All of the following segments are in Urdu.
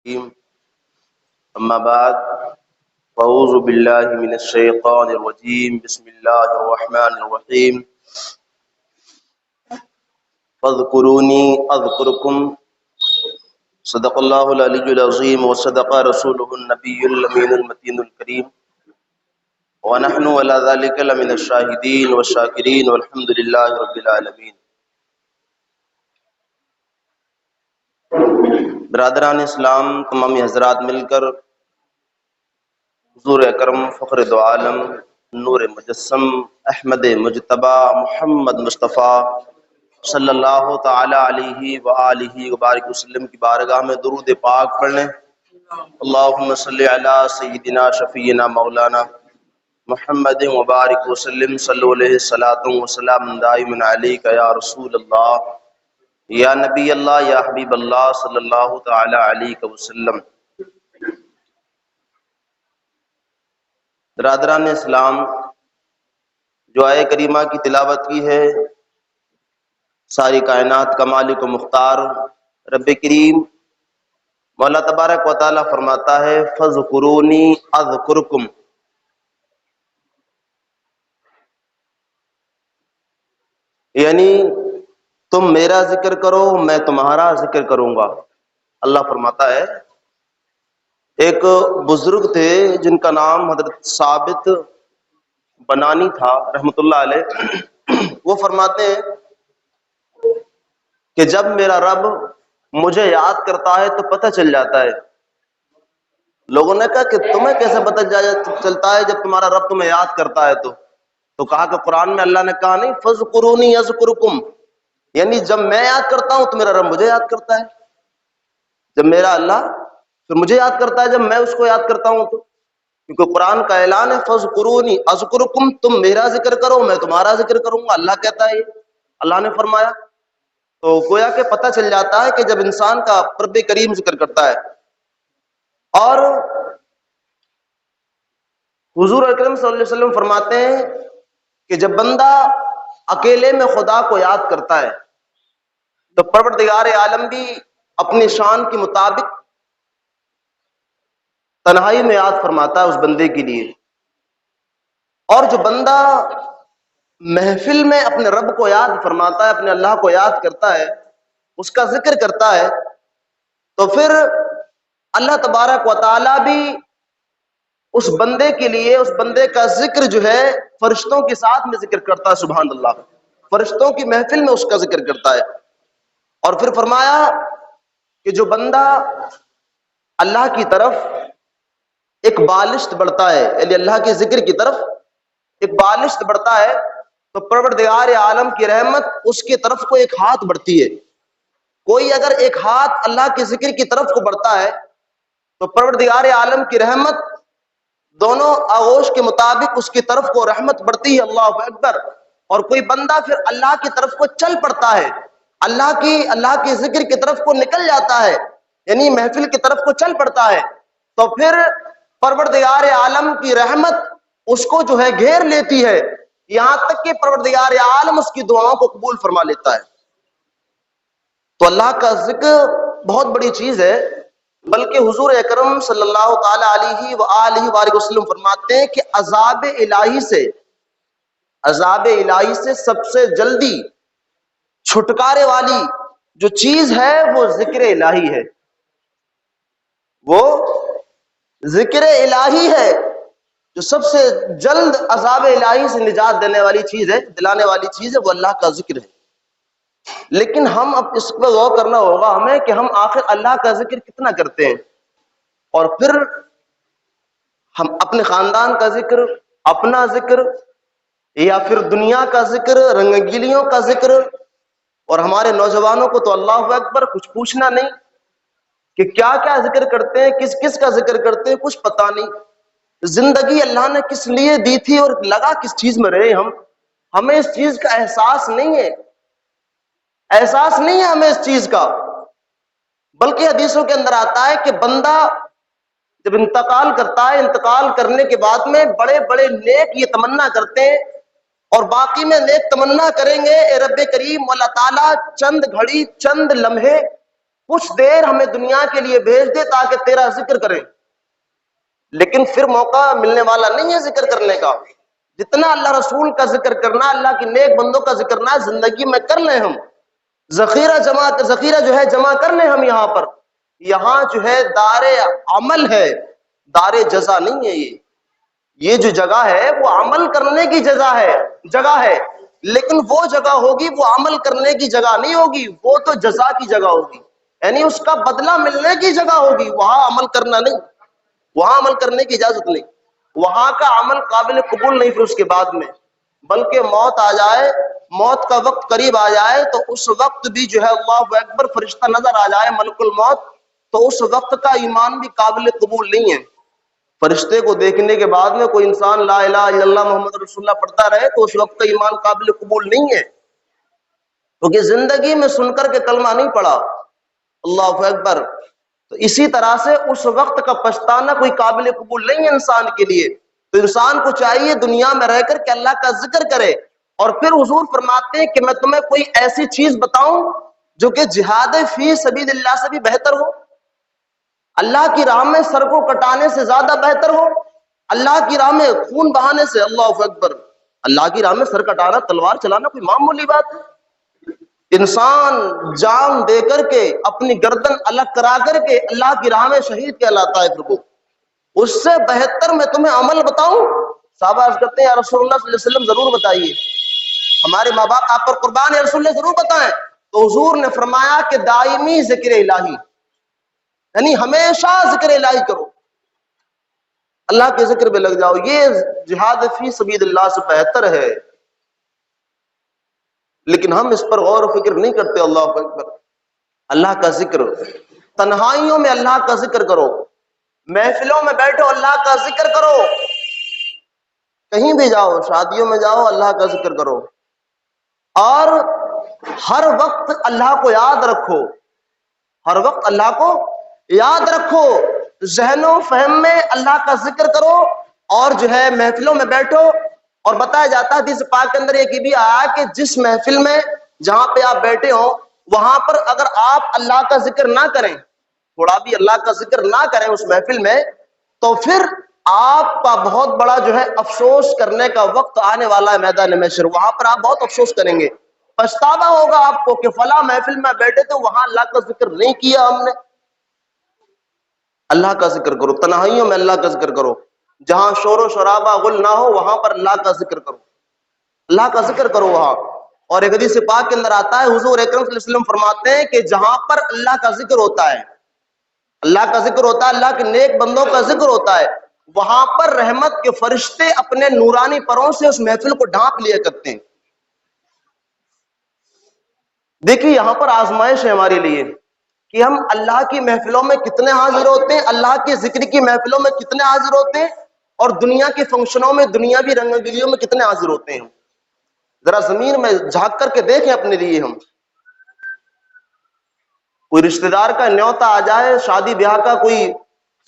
أما بعد فأعوذ بالله من الشيطان الرجيم بسم الله الرحمن الرحيم فاذكروني أذكركم صدق الله العلي العظيم وصدق رسوله النبي الأمين المتين الكريم ونحن على ذلك لمن الشاهدين والشاكرين والحمد لله رب العالمين۔ برادران اسلام، تمامی حضرات مل کر حضور اکرم فخر دو عالم نور مجسم احمد مجتبی محمد مصطفیٰ صلی اللہ تعالی علیہ وآلہ وبارک وسلم کی بارگاہ میں درود پاک پڑھ لیں۔ اللہم صلی علی سیدنا شفیعنا مولانا محمد وبارک وسلم، صلی علیہ الصلاۃ والسلام دائم علیک یا رسول اللہ یا نبی اللہ یا حبیب اللہ صلی اللہ تعالی علیہ وسلم۔ برادران اسلام، جو آیہ کریمہ کی تلاوت کی ہے، ساری کائنات کا مالک و مختار رب کریم مولا تبارک و تعالی فرماتا ہے فَاذْكُرُونِي أَذْكُرْكُمْ، یعنی تم میرا ذکر کرو میں تمہارا ذکر کروں گا۔ اللہ فرماتا ہے، ایک بزرگ تھے جن کا نام حضرت ثابت بنانی تھا رحمۃ اللہ علیہ، وہ فرماتے ہیں کہ جب میرا رب مجھے یاد کرتا ہے تو پتہ چل جاتا ہے۔ لوگوں نے کہا کہ تمہیں کیسے پتہ چلتا ہے جب تمہارا رب تمہیں یاد کرتا ہے؟ تو کہا کہ قرآن میں اللہ نے کہا نہیں فَاذْكُرُونِي أَذْكُرْكُمْ، یعنی جب میں یاد کرتا ہوں تو میرا رب مجھے یاد کرتا ہے، جب میرا اللہ پھر مجھے یاد کرتا ہے جب میں اس کو یاد کرتا ہوں تو، کیونکہ قرآن کا اعلان ہے فَاذْكُرُونِي أَذْكُرْكُمْ، تم میرا ذکر کرو میں تمہارا ذکر کروں گا۔ اللہ کہتا ہے، اللہ نے فرمایا، تو گویا کہ پتہ چل جاتا ہے کہ جب انسان کا رب کریم ذکر کرتا ہے۔ اور حضور اکرم صلی اللہ علیہ وسلم فرماتے ہیں کہ جب بندہ اکیلے میں خدا کو یاد کرتا ہے تو پروردگار عالم بھی اپنی شان کے مطابق تنہائی میں یاد فرماتا ہے اس بندے کے لیے۔ اور جو بندہ محفل میں اپنے رب کو یاد فرماتا ہے، اپنے اللہ کو یاد کرتا ہے، اس کا ذکر کرتا ہے، تو پھر اللہ تبارک و تعالی بھی اس بندے کے لیے، اس بندے کا ذکر جو ہے فرشتوں کے ساتھ میں ذکر کرتا ہے۔ سبحان اللہ، فرشتوں کی محفل میں اس کا ذکر کرتا ہے۔ اور پھر فرمایا کہ جو بندہ اللہ کی طرف ایک بالشت بڑھتا ہے، یعنی اللہ کے ذکر کی طرف ایک بالشت بڑھتا ہے، تو پروردگار عالم کی رحمت اس کی طرف کو ایک ہاتھ بڑھتی ہے۔ کوئی اگر ایک ہاتھ اللہ کے ذکر کی طرف کو بڑھتا ہے تو پروردگار عالم کی رحمت دونوں آغوش کے مطابق اس کی طرف کو رحمت بڑھتی ہے۔ اللہ اکبر۔ اور کوئی بندہ پھر اللہ کی طرف کو چل پڑتا ہے، اللہ کے ذکر کی طرف کو نکل جاتا ہے، یعنی محفل کی طرف کو چل پڑتا ہے، تو پھر پروردگار عالم کی رحمت اس کو جو ہے گھیر لیتی ہے، یہاں تک کہ پروردگار عالم اس کی دعاؤں کو قبول فرما لیتا ہے۔ تو اللہ کا ذکر بہت بڑی چیز ہے، بلکہ حضور اکرم صلی اللہ تعالی علیہ وآلہ وآلہ وسلم فرماتے ہیں کہ عذاب الہی سے سب سے جلدی چھٹکارے والی جو چیز ہے وہ ذکر الہی ہے، وہ ذکر الہی ہے جو سب سے جلد عذاب الہی سے نجات دینے والی چیز ہے، دلانے والی چیز ہے، وہ اللہ کا ذکر ہے۔ لیکن ہم اب اس پر غور کرنا ہوگا ہمیں کہ ہم آخر اللہ کا ذکر کتنا کرتے ہیں، اور پھر ہم اپنے خاندان کا ذکر، اپنا ذکر، یا پھر دنیا کا ذکر، رنگیلیوں کا ذکر۔ اور ہمارے نوجوانوں کو تو اللہ اکبر کچھ پوچھنا نہیں کہ کیا کیا ذکر کرتے ہیں، کس کس کا ذکر کرتے ہیں، کچھ پتہ نہیں۔ زندگی اللہ نے کس لیے دی تھی اور لگا کس چیز میں رہے ہمیں اس چیز کا احساس نہیں ہے، ہمیں اس چیز کا۔ بلکہ حدیثوں کے اندر آتا ہے کہ بندہ جب انتقال کرتا ہے، انتقال کرنے کے بعد میں بڑے بڑے نیک یہ تمنا کرتے ہیں، اور باقی میں نیک تمنا کریں گے، اے رب کریم اللہ تعالیٰ چند گھڑی، چند لمحے کچھ دیر ہمیں دنیا کے لیے بھیج دے تاکہ تیرا ذکر کریں، لیکن پھر موقع ملنے والا نہیں ہے ذکر کرنے کا۔ جتنا اللہ رسول کا ذکر کرنا، اللہ کے نیک بندوں کا ذکر کرنا زندگی میں کر لیں ہم، ذخیرہ جو ہے جمع کر لیں ہم یہاں پر۔ یہاں جو ہے دار عمل ہے، دار جزا نہیں ہے۔ یہ جو جگہ ہے وہ عمل کرنے کی جگہ ہے، لیکن وہ جگہ ہوگی وہ عمل کرنے کی جگہ نہیں ہوگی، وہ تو جزا کی جگہ ہوگی، یعنی اس کا بدلہ ملنے کی جگہ ہوگی، وہاں عمل کرنا نہیں، وہاں عمل کرنے کی اجازت نہیں، وہاں کا عمل قابل قبول نہیں۔ پھر اس کے بعد میں بلکہ موت آ جائے، موت کا وقت قریب آ جائے تو اس وقت بھی جو ہے اللہ اکبر فرشتہ نظر آ جائے ملک الموت، تو اس وقت کا ایمان بھی قابل قبول نہیں ہے۔ فرشتے کو دیکھنے کے بعد میں کوئی انسان لا الہ الا اللہ محمد رسول اللہ پڑھتا رہے تو اس وقت کا ایمان قابل قبول نہیں ہے، کیونکہ زندگی میں سن کر کے کلمہ نہیں پڑھا۔ اللہ اکبر۔ تو اسی طرح سے اس وقت کا پچھتانا کوئی قابل قبول نہیں ہے انسان کے لیے۔ تو انسان کو چاہیے دنیا میں رہ کر کے اللہ کا ذکر کرے، اور پھر حضور فرماتے ہیں کہ میں تمہیں کوئی ایسی چیز بتاؤں جو کہ جہاد فی سبیل اللہ سے بھی بہتر ہو، اللہ کی راہ میں سر کو کٹانے سے زیادہ بہتر ہو، اللہ کی راہ میں خون بہانے سے۔ اللہ اکبر۔ اللہ کی راہ میں سر کٹانا، تلوار چلانا کوئی معمولی بات ہے؟ انسان جان دے کر کے اپنی گردن الگ کرا کر کے اللہ کی راہ میں شہید کہلاتا ہے۔ پھر وہ اس سے بہتر میں تمہیں عمل بتاؤں؟ صحابہ عرض کرتے ہیں یا رسول اللہ صلی اللہ علیہ وسلم ضرور بتائیے، ہمارے ماں باپ آپ پر قربان ہے، رسول اللہ ضرور بتائیں۔ تو حضور نے فرمایا کہ دائمی ذکر الہی، یعنی ہمیشہ ذکر الہی کرو، اللہ کے ذکر میں لگ جاؤ، یہ جہاد فی سبیل اللہ سے بہتر ہے۔ لیکن ہم اس پر غور و فکر نہیں کرتے۔ اللہ اکبر۔ اللہ کا ذکر، تنہائیوں میں اللہ کا ذکر کرو، محفلوں میں بیٹھو اللہ کا ذکر کرو، کہیں بھی جاؤ، شادیوں میں جاؤ اللہ کا ذکر کرو، اور ہر وقت اللہ کو یاد رکھو، ہر وقت اللہ کو یاد رکھو، ذہن و فہم میں اللہ کا ذکر کرو، اور جو ہے محفلوں میں بیٹھو۔ اور بتایا جاتا ہے حدیث پاک کے اندر یہ بھی آیا کہ جس محفل میں جہاں پہ آپ بیٹھے ہو وہاں پر اگر آپ اللہ کا ذکر نہ کریں، تھوڑا بھی اللہ کا ذکر نہ کریں اس محفل میں، تو پھر آپ کا بہت بڑا جو ہے افسوس کرنے کا وقت آنے والا ہے میدان محشر، وہاں پر آپ بہت افسوس کریں گے، پچھتاوا ہوگا آپ کو کہ فلاں محفل میں بیٹھے تو وہاں اللہ کا ذکر نہیں کیا ہم نے۔ اللہ کا ذکر کرو، تنہائیوں میں اللہ کا ذکر کرو، جہاں شور و شرابہ غل نہ ہو وہاں پر اللہ کا ذکر کرو، اللہ کا ذکر کرو وہاں۔ اور ایک حدیث پاک کے اندر آتا ہے حضور اکرم صلی اللہ علیہ وسلم فرماتے ہیں کہ جہاں پر اللہ کا ذکر ہوتا ہے، اللہ کا ذکر ہوتا ہے، اللہ کے نیک بندوں کا ذکر ہوتا ہے، وہاں پر رحمت کے فرشتے اپنے نورانی پروں سے اس محفل کو ڈھانپ لیا کرتے ہیں۔ دیکھیے یہاں پر آزمائش ہے ہمارے لیے کہ ہم اللہ کی محفلوں میں کتنے حاضر ہوتے ہیں، اللہ کے ذکر کی محفلوں میں کتنے حاضر ہوتے ہیں، اور دنیا کے فنکشنوں میں، دنیاوی رنگیلیوں میں کتنے حاضر ہوتے ہیں۔ ذرا زمین میں جھانک کر کے دیکھیں اپنے لیے، ہم کوئی رشتہ دار کا نیوتا آ جائے، شادی بیاہ کا کوئی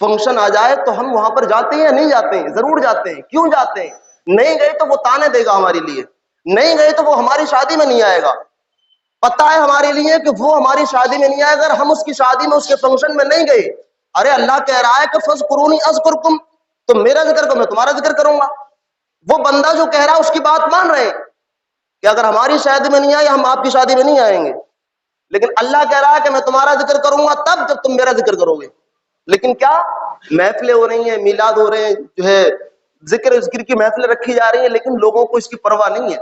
فنکشن آ جائے تو ہم وہاں پر جاتے ہیں یا نہیں جاتے ہیں؟ ضرور جاتے ہیں۔ کیوں جاتے ہیں؟ نہیں گئے تو وہ تانے دے گا ہمارے لیے، نہیں گئے تو وہ ہماری شادی میں نہیں آئے گا، پتہ ہے ہمارے لیے کہ وہ ہماری شادی میں نہیں آئے گا، اگر ہم اس کی شادی میں، اس کے فنکشن میں نہیں گئے۔ ارے اللہ کہہ رہا ہے کہ فَاذْكُرُونِي أَذْكُرْكُمْ، تم میرا ذکر کرو میں تمہارا ذکر کروں گا۔ وہ بندہ جو کہہ رہا ہے اس کی بات مان رہے ہیں کہ اگر ہماری شادی میں نہیں آئے ہم آپ کی شادی میں نہیں آئیں گے، لیکن اللہ کہہ رہا ہے کہ میں تمہارا ذکر کروں گا تب جب تم میرا ذکر کرو گے۔ لیکن کیا محفلیں ہو رہی ہیں، میلاد ہو رہے ہیں، جو ہے ذکر کی محفلیں رکھی جا رہی ہیں، لیکن لوگوں کو اس کی پرواہ نہیں ہے۔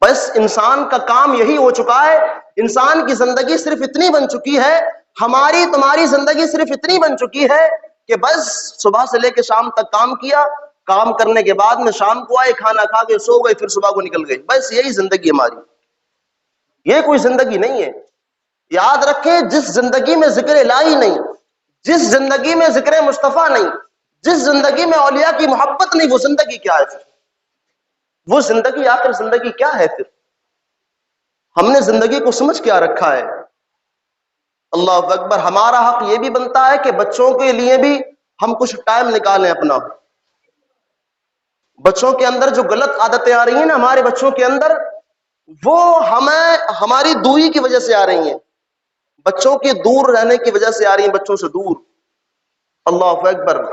بس انسان کا کام یہی ہو چکا ہے، انسان کی زندگی صرف اتنی بن چکی ہے، ہماری تمہاری زندگی صرف اتنی بن چکی ہے کہ بس صبح سے لے کے شام تک کام کیا، کام کرنے کے بعد میں شام کو آئے، کھانا کھا کے سو گئے، پھر صبح کو نکل گئے، بس یہی زندگی ہماری۔ یہ کوئی زندگی نہیں ہے۔ یاد رکھیں جس زندگی میں ذکر الہی نہیں، جس زندگی میں ذکر مصطفیٰ نہیں، جس زندگی میں اولیاء کی محبت نہیں، وہ زندگی کیا ہے پھر؟ وہ زندگی آخر زندگی کیا ہے پھر؟ ہم نے زندگی کو سمجھ کیا رکھا ہے؟ اللہ اکبر۔ ہمارا حق یہ بھی بنتا ہے کہ بچوں کے لیے بھی ہم کچھ ٹائم نکالیں اپنا۔ بچوں کے اندر جو غلط عادتیں آ رہی ہیں نا، ہمارے بچوں کے اندر، وہ ہماری دوری کی وجہ سے آ رہی ہیں۔ بچوں کے دور رہنے کی وجہ سے آ رہی ہیں، بچوں سے دور. اللہ اکبر.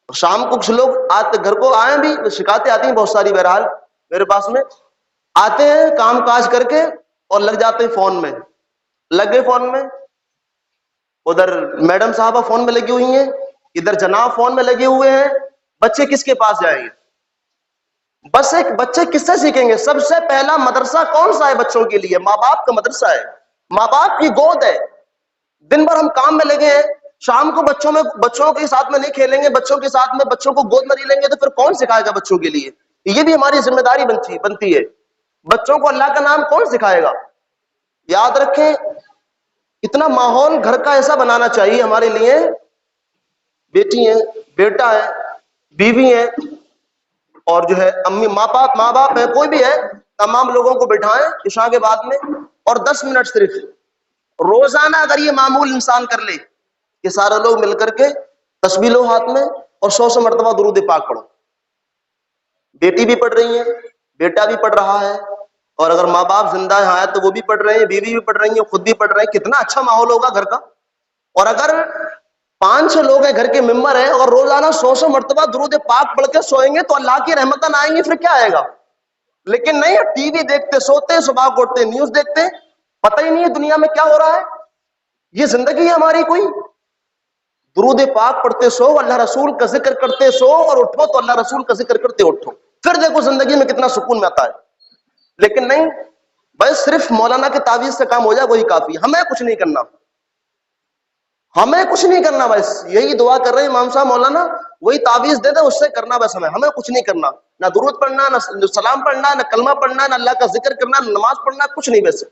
شام کو کچھ لوگ آتے گھر کو آئے بھی، شکایتیں آتی ہیں بہت ساری، بہرحال میرے پاس میں آتے ہیں کام کاج کر کے اور لگ جاتے ہیں فون میں، لگ گئے فون میں. ادھر میڈم صاحبہ فون میں لگی ہوئی ہیں، ادھر جناب فون میں لگے ہوئے ہیں. بچے کس کے پاس جائیں گے؟ بس ایک بچے کس سے سیکھیں گے؟ سب سے پہلا مدرسہ کون سا ہے بچوں کے لیے؟ ماں باپ کا مدرسہ ہے، ماں باپ کی گود ہے. دن بھر ہم کام میں لگے ہیں، شام کو بچوں کے ساتھ میں نہیں کھیلیں گے، بچوں کے ساتھ میں بچوں کو گود میں نہیں لیں گے، تو پھر کون سکھائے گا بچوں کے لیے؟ یہ بھی ہماری ذمہ داری بنتی ہے. بچوں کو اللہ کا نام کون سکھائے گا؟ یاد رکھیں، اتنا ماحول گھر کا ایسا بنانا چاہیے ہمارے لیے. بیٹی ہے، بیٹا ہے، بیوی ہے، اور جو ہے امی ماں باپ ہے، کوئی بھی ہے، تمام لوگوں کو بٹھائیں عشاء کے بعد میں، اور 10 منٹ صرف روزانہ اگر یہ معمول انسان کر لے کہ سارے لوگ مل کر کے تسبیح لو ہاتھ میں اور 100 مرتبہ درود پاک پڑھو. بیٹی بھی پڑھ رہی ہے، بیٹا بھی پڑھ رہا ہے، اور اگر ماں باپ زندہ ہیں تو وہ بھی پڑھ رہے ہیں، بیوی بھی پڑھ رہی ہیں، خود بھی پڑھ رہے ہیں. کتنا اچھا ماحول ہوگا گھر کا. اور اگر 5-6 لوگ ہیں گھر کے ممبر ہیں اور روزانہ 100 مرتبہ درود پاک پڑھ کے سوئیں گے تو اللہ کی رحمتیں آئیں گی، پھر کیا آئے گا؟ لیکن نہیں، ٹی وی دیکھتے سوتے، صبح کو اٹھتے نیوز دیکھتے، پتہ ہی نہیں ہے دنیا میں کیا ہو رہا ہے. یہ زندگی ہے ہماری کوئی؟ درود پاک پڑھتے سو، اللہ رسول کا ذکر کرتے سو، اور اٹھو تو اللہ رسول کا ذکر کرتے اٹھو، پھر دیکھو زندگی میں کتنا سکون میں آتا ہے. لیکن نہیں، بس صرف مولانا کے تعویذ سے کام ہو جائے وہی کافی. ہمیں کچھ نہیں کرنا، ہمیں کچھ نہیں کرنا. بس یہی دعا کر رہے ہیں امام صاحب مولانا، وہی تعویذ دے دیں، اس سے کرنا. بس ہمیں کچھ نہیں کرنا، نہ درود پڑھنا، نہ سلام پڑھنا، نہ کلمہ پڑھنا، نہ اللہ کا ذکر کرنا، نہ نماز پڑھنا، کچھ نہیں. بس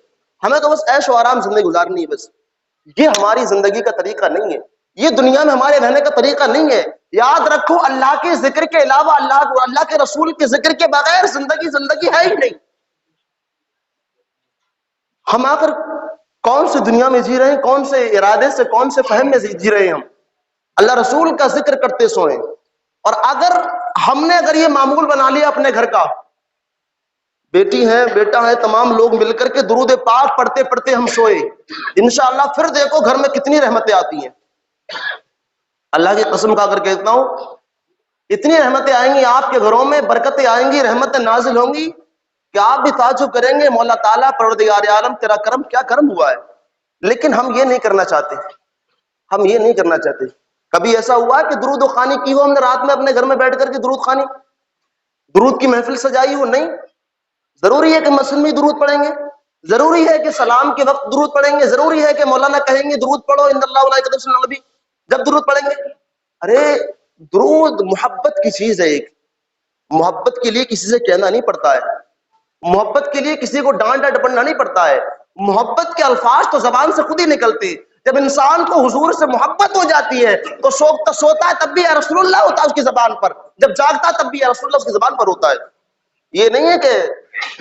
ہمیں تو بس عیش و آرام زندگی گزارنی ہے. بس یہ ہماری زندگی کا طریقہ نہیں ہے، یہ دنیا میں ہمارے رہنے کا طریقہ نہیں ہے. یاد رکھو، اللہ کے ذکر کے علاوہ، اللہ کے رسول کے ذکر کے بغیر زندگی ہے ہی نہیں. ہم آخر کون سی دنیا میں جی رہے ہیں؟ کون سے ارادے سے، کون سے فہم میں جی رہے ہیں ہم؟ اللہ رسول کا ذکر کرتے سوئیں. اور اگر ہم نے یہ معمول بنا لیا اپنے گھر کا، بیٹی ہے، بیٹا ہے، تمام لوگ مل کر کے درود پاک پڑھتے پڑھتے ہم سوئے، انشاءاللہ پھر دیکھو گھر میں کتنی رحمتیں آتی ہیں. اللہ کی قسم کھا کر کہتا ہوں، اتنی رحمتیں آئیں گی آپ کے گھروں میں، برکتیں آئیں گی، رحمتیں نازل ہوں گی کہ آپ بھی تعجب کریں گے، مولا تعالیٰ پروردگار عالم تیرا کرم کیا کرم ہوا ہے. لیکن ہم یہ نہیں کرنا چاہتے، ہم یہ نہیں کرنا چاہتے. کبھی ایسا ہوا کہ درود و خوانی کی ہو ہم نے رات میں اپنے گھر میں بیٹھ کر کے درود خوانی، درود کی محفل سجائی ہو؟ نہیں. ضروری ہے کہ مسجد میں درود پڑھیں گے، ضروری ہے کہ سلام کے وقت درود پڑھیں گے، ضروری ہے کہ مولانا کہیں گے درود پڑھو ان اللہ ملائکۃ یصلون علی النبی جب درود پڑھیں گے. ارے درود محبت کی چیز ہے. ایک محبت کے لیے کسی سے کہنا نہیں پڑتا ہے، محبت کے لیے کسی کو ڈانٹ ڈپٹنا نہیں پڑتا ہے. محبت کے الفاظ تو زبان سے خود ہی نکلتے. جب انسان کو حضور سے محبت ہو جاتی ہے تو سوتا ہے تب بھی یا رسول اللہ ہوتا ہے اس کی زبان پر، جب جاگتا ہے تب بھی یا رسول اللہ اس کی زبان پر ہوتا ہے. یہ نہیں ہے کہ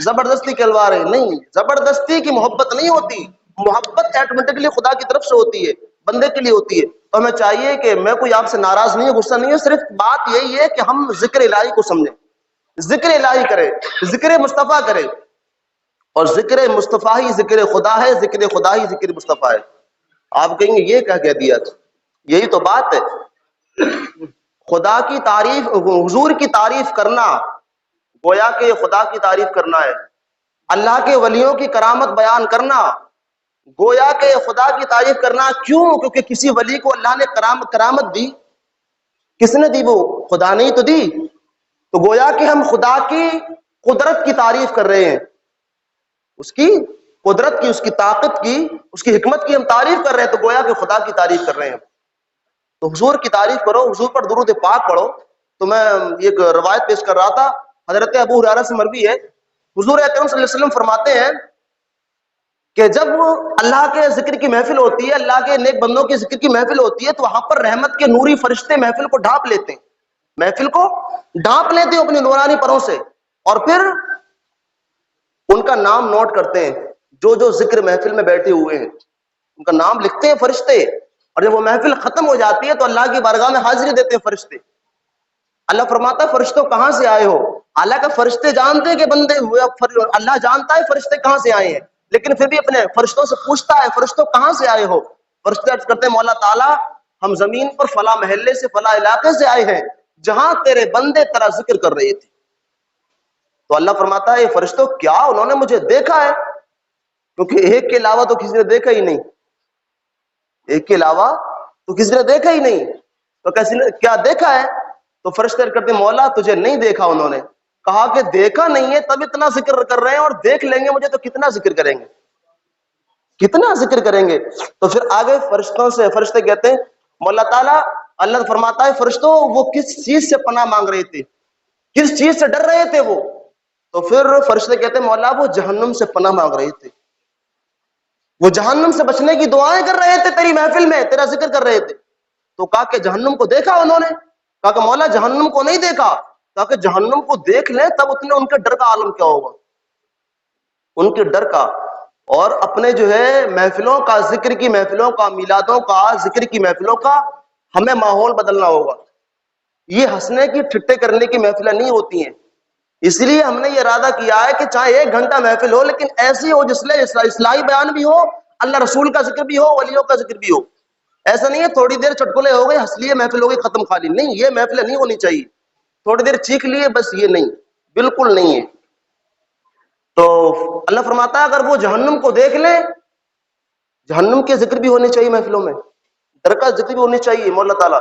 زبردستی کے الوار ہے، نہیں، زبردستی کی محبت نہیں ہوتی. محبت آٹومیٹکلی خدا کی طرف سے ہوتی ہے، بندے کے لیے ہوتی ہے. تو ہمیں چاہیے کہ میں کوئی آپ سے ناراض نہیں ہوں، غصہ نہیں ہے، صرف بات یہی ہے کہ ہم ذکر الہی کو سمجھیں، ذکر الہی کرے، ذکر مصطفیٰ کرے. اور ذکر مصطفیٰ ہی ذکر خدا ہے، ذکر خدا ہی ذکر مصطفیٰ ہے. آپ کہیں گے یہ کیا کہہ دیا؟ یہی تو بات ہے. خدا کی تعریف، حضور کی تعریف کرنا گویا کہ خدا کی تعریف کرنا ہے. اللہ کے ولیوں کی کرامت بیان کرنا گویا کہ خدا کی تعریف کرنا. کیوں؟ کیونکہ کسی ولی کو اللہ نے کرامت دی. کس نے دی؟ وہ خدا نے ہی تو دی. تو گویا کہ ہم خدا کی قدرت کی تعریف کر رہے ہیں، اس کی قدرت کی، اس کی طاقت کی، اس کی حکمت کی ہم تعریف کر رہے ہیں. تو گویا کہ خدا کی تعریف کر رہے ہیں. تو حضور کی تعریف کرو، حضور پر درود پاک پڑھو. تو میں ایک روایت پیش کر رہا تھا، حضرت ابو ہریرہ سے مروی ہے، حضور اکرم صلی اللہ علیہ وسلم فرماتے ہیں کہ جب اللہ کے ذکر کی محفل ہوتی ہے، اللہ کے نیک بندوں کے ذکر کی محفل ہوتی ہے، تو وہاں پر رحمت کے نوری فرشتے محفل کو ڈھانپ لیتے ہیں، محفل کو ڈھانپ لیتے ہیں اپنی نورانی پروں سے، اور پھر ان کا نام نوٹ کرتے ہیں. جو ذکر محفل میں بیٹھے ہوئے ہیں ان کا نام لکھتے ہیں فرشتے. اور جب وہ محفل ختم ہو جاتی ہے تو اللہ کی بارگاہ میں حاضری دیتے ہیں فرشتے. اللہ فرماتا ہے فرشتوں کہاں سے آئے ہو؟ اللہ کا فرشتے جانتے ہیں کہ بندے، اللہ جانتا ہے فرشتے کہاں سے آئے ہیں. لیکن پھر بھی اپنے فرشتوں سے پوچھتا ہے فرشتوں کہاں سے آئے ہو؟ فرشتے عرض کرتے ہیں مولا تعالیٰ ہم زمین پر فلاں محلے سے فلاں علاقے سے آئے ہیں جہاں تیرے بندے تیرا ذکر کر رہے تھے. تو اللہ فرماتا ہے یہ فرشتوں کیا انہوں نے مجھے دیکھا ہے؟ کیونکہ ایک کے علاوہ تو کسی نے دیکھا ہی نہیں, ایک کے علاوہ تو کسی نے دیکھا ہی نہیں, تو کسی نے کیا دیکھا ہے؟ تو فرشتے کرتے مولا تجھے نہیں دیکھا انہوں نے. کہا کہ دیکھا نہیں ہے تب اتنا ذکر کر رہے ہیں, اور دیکھ لیں گے مجھے تو کتنا ذکر کریں گے, کتنا ذکر کریں گے. تو پھر آگے فرشتوں سے فرشتے کہتے ہیں مولا تعالیٰ, اللہ فرماتا ہے فرشتوں وہ کس چیز سے پناہ مانگ رہے تھے, کس چیز سے ڈر رہے تھے وہ؟ تو پھر فرشتے کہتے ہیں مولا وہ جہنم سے پناہ مانگ رہے تھے, وہ جہنم سے بچنے کی دعائیں کر رہے تھے, تیری محفل میں تیرا ذکر کر رہے تھے. تو کہا کہ جہنم کو دیکھا انہوں نے؟ کہا کہ مولا جہنم کو نہیں دیکھا. کہا کہ جہنم کو دیکھ لیں تب اتنے ان کے ڈر کا عالم کیا ہوگا, ان کے ڈر کا. اور اپنے جو ہے محفلوں کا, ذکر کی محفلوں کا, میلادوں کا, ذکر کی محفلوں کا ہمیں ماحول بدلنا ہوگا. یہ ہنسنے کی ٹھٹے کرنے کی محفلیں نہیں ہوتی ہیں. اس لیے ہم نے یہ ارادہ کیا ہے کہ چاہے 1 گھنٹہ محفل ہو لیکن ایسی ہو جس میں اصلاحی بیان بھی ہو, اللہ رسول کا ذکر بھی ہو, ولیوں کا ذکر بھی ہو. ایسا نہیں ہے تھوڑی دیر چٹکلے ہو گئے ہنس لیے محفل ہو گئی ختم خالی, نہیں, یہ محفلیں نہیں ہونی چاہیے. تھوڑی دیر چیخ لیے بس, یہ نہیں, بالکل نہیں ہے. تو اللہ فرماتا ہے اگر وہ جہنم کو دیکھ لیں, جہنم کے ذکر بھی ہونے چاہیے محفلوں میں, ڈر کا ذکر بھی ہونی چاہیے. مولا تعالیٰ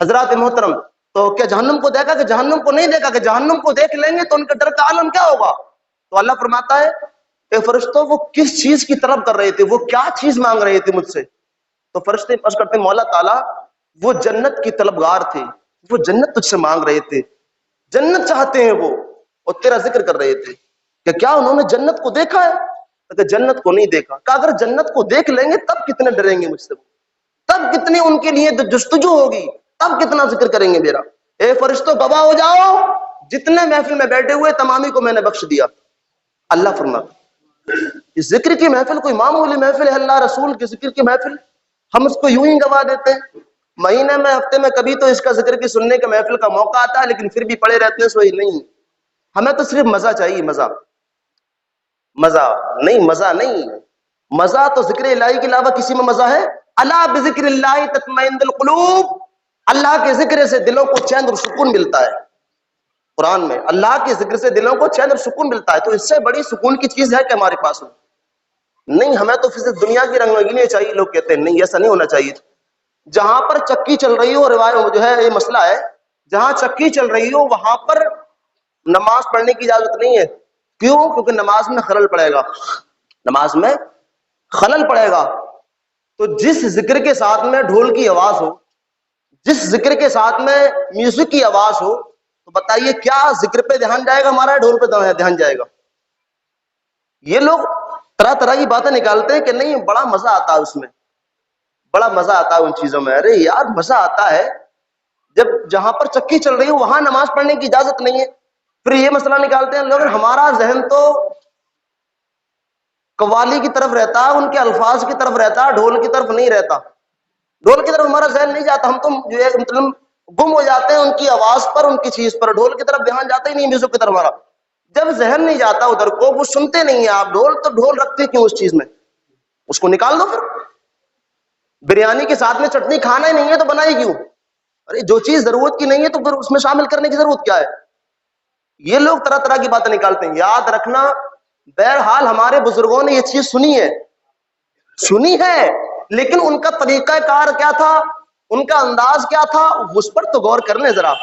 حضرات محترم, تو کیا جہنم کو دیکھا کہ جہنم کو نہیں دیکھا؟ کہ جہنم کو دیکھ لیں گے تو ان کے ڈر کا عالم کیا ہوگا؟ تو اللہ فرماتا ہے اے فرشتوں وہ کس چیز کی طلب کر رہے تھے, وہ کیا چیز مانگ رہے تھے مجھ سے؟ تو فرشتے عرض کرتے ہیں مولا تعالیٰ وہ جنت کی طلبگار تھے, وہ جنت تجھ سے مانگ رہے تھے, جنت چاہتے ہیں وہ, اور تیرا ذکر کر رہے تھے. کہ کیا انہوں نے جنت کو دیکھا ہے؟ کہ جنت کو نہیں دیکھا. کہ اگر جنت کو دیکھ لیں گے تب کتنے ڈریں گے مجھ سے, تب کتنی ان کے لیے جستجو ہوگی, تب کتنا ذکر کریں گے میرا. اے فرشتوں گواہ ہو جاؤ جتنے محفل میں بیٹھے ہوئے تمامی کو میں نے بخش دیا. اللہ فرماتا اس ذکر کی محفل کوئی معمولی محفل ہے, اللہ رسول کے ذکر کی محفل, ہم اس کو یوں ہی گوا دیتے ہیں. مہینے میں ہفتے میں کبھی تو اس کا ذکر کی سننے کے محفل کا موقع آتا ہے, لیکن پھر بھی پڑے رہتے ہیں. سوئی نہیں, ہمیں تو صرف مزہ چاہیے, مزہ, مزہ نہیں, مزہ نہیں. مزہ تو ذکر الہی کے علاوہ کسی میں مزہ ہے؟ الا بذکر اللہ تطمئن القلوب, اللہ کے ذکر سے دلوں کو چین اور سکون ملتا ہے. قرآن میں اللہ کے ذکر سے دلوں کو چین اور سکون ملتا ہے. تو اس سے بڑی سکون کی چیز ہے کہ ہمارے پاس نہیں. ہمیں تو صرف دنیا کی رنگینی چاہیے. لوگ کہتے ہیں نہیں, ایسا نہیں ہونا چاہیے. جہاں پر چکی چل رہی ہو, روایت جو ہے یہ مسئلہ ہے, جہاں چکی چل رہی ہو وہاں پر نماز پڑھنے کی اجازت نہیں ہے. کیوں؟ کیونکہ نماز میں خلل پڑے گا, نماز میں خلل پڑے گا. تو جس ذکر کے ساتھ میں ڈھول کی آواز ہو, جس ذکر کے ساتھ میں میوزک کی آواز ہو, تو بتائیے کیا ذکر پہ دھیان جائے گا ہمارا, ڈھول پہ دھیان جائے گا؟ یہ لوگ طرح طرح کی باتیں نکالتے ہیں کہ نہیں بڑا مزہ آتا ہے اس میں, بڑا مزہ آتا ہے ان چیزوں میں. ارے یار مزہ آتا ہے جب جہاں پر چکی چل رہی ہو وہاں نماز پڑھنے کی اجازت نہیں ہے. پھر یہ مسئلہ نکالتے ہیں لوگ, ہمارا ذہن تو قوالی کی طرف رہتا ہے, ان کے الفاظ کی طرف رہتا ہے, ڈھول کی طرف نہیں رہتا. ڈھول کی طرف ہمارا ذہن نہیں جاتا, ہم تو جو ہے مطلب گم ہو جاتے ہیں ان کی آواز پر, ان کی چیز پر. ڈھول کی طرف دھیان جاتا ہی نہیں, میوزک کی طرف ہمارا جب ذہن نہیں جاتا ادھر کو, وہ سنتے نہیں ہیں آپ ڈھول, تو ڈھول رکھتے کیوں اس چیز میں؟ اس کو نکال دو. پھر بریانی کے ساتھ میں چٹنی کھانا ہی نہیں ہے تو بنائی کیوں؟ ارے جو چیز ضرورت کی نہیں ہے تو پھر اس میں شامل کرنے کی ضرورت کیا ہے؟ یہ لوگ طرح طرح کی باتیں نکالتے ہیں. یاد رکھنا بہرحال ہمارے بزرگوں نے یہ چیز سنی ہے, لیکن ان کا طریقہ کار کیا تھا, ان کا انداز کیا تھا, اس پر تو غور کر لیں ذرا.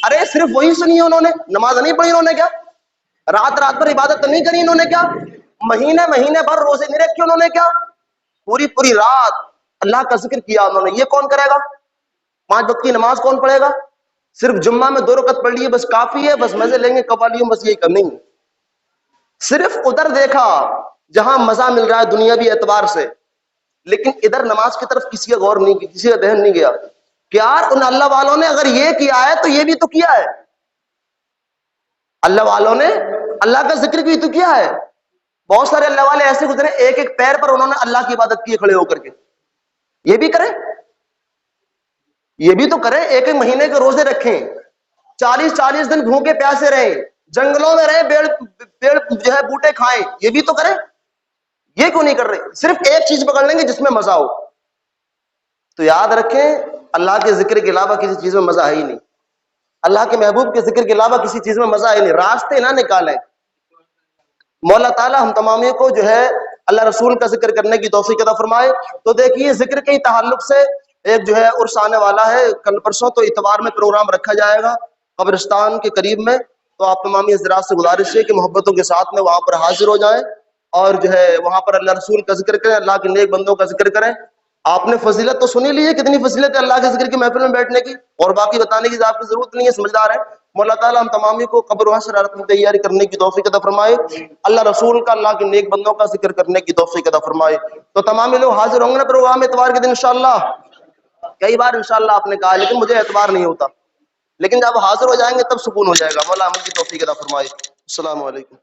ارے صرف وہی سنی ہے انہوں نے, نماز نہیں پڑھی انہوں نے کیا, رات رات بھر عبادت نہیں کری انہوں نے کیا, مہینے بھر روزے نہیں رکھے انہوں نے کیا, پوری رات اللہ کا ذکر کیا انہوں نے. یہ کون کرے گا؟ 5 وقت کی نماز کون پڑھے گا؟ صرف جمعہ میں 2 رکعت پڑھ لیے بس کافی ہے, بس مزے لیں گے قوالیوں, بس یہی کر. نہیں, صرف ادھر دیکھا جہاں مزہ مل رہا ہے دنیاوی اعتبار سے, لیکن ادھر نماز کی طرف کسی کا غور نہیں, کسی کا ذہن نہیں گیا کہ یار ان اللہ والوں نے اگر یہ کیا ہے تو یہ بھی تو کیا ہے. اللہ والوں نے اللہ کا ذکر بھی تو کیا ہے. بہت سارے اللہ والے ایسے گزرے, ایک ایک پیر پر انہوں نے اللہ کی عبادت کی کھڑے ہو کر کے. یہ بھی کریں, یہ بھی تو کریں. ایک ایک مہینے کے روزے رکھیں, 40 دن بھوکے پیاسے رہیں, جنگلوں میں رہیں, پیڑ جو ہے بوٹے کھائیں. یہ بھی تو کریں, یہ کیوں نہیں کر رہے؟ صرف ایک چیز پکڑ لیں گے جس میں مزہ ہو. تو یاد رکھیں اللہ کے ذکر کے علاوہ کسی چیز میں مزہ ہے ہی نہیں. اللہ کے محبوب کے ذکر کے علاوہ کسی چیز میں مزہ ہے ہی نہیں. راستے نہ نکالیں. مولا تعالیٰ ہم تمامی کو جو ہے اللہ رسول کا ذکر کرنے کی توفیق عطا فرمائے. تو دیکھیے ذکر کے تعلق سے ایک جو ہے عرس آنے والا ہے کل پرسوں، تو اتوار میں پروگرام رکھا جائے گا قبرستان کے قریب میں. تو آپ تمامی حضرات سے گزارش ہے کہ محبتوں کے ساتھ میں وہاں پر حاضر ہو جائیں اور جو ہے وہاں پر اللہ رسول کا ذکر کریں، اللہ کے نیک بندوں کا ذکر کریں. آپ نے فضیلت تو سنی لی ہے، کتنی فضیلت ہے اللہ کے ذکر کی محفل میں بیٹھنے کی، اور باقی بتانے کی آپ کی ضرورت نہیں ہے، سمجھدار ہے. مولا تعالیٰ ہم تمامی کو قبر و حشر کی تیاری کرنے کی توفیق عطا فرمائے، اللہ رسول کا، اللہ کے نیک بندوں کا ذکر کرنے کی توفیق عطا فرمائے. تو تمامی لوگ حاضر ہوں گے نا پروگرام اتوار کے دن انشاءاللہ؟ کئی بار انشاءاللہ آپ نے کہا لیکن مجھے اعتبار نہیں ہوتا، لیکن جب حاضر ہو جائیں گے تب سکون ہو جائے گا. مولا عمل کی توفیق عطا فرمائے. السلام علیکم.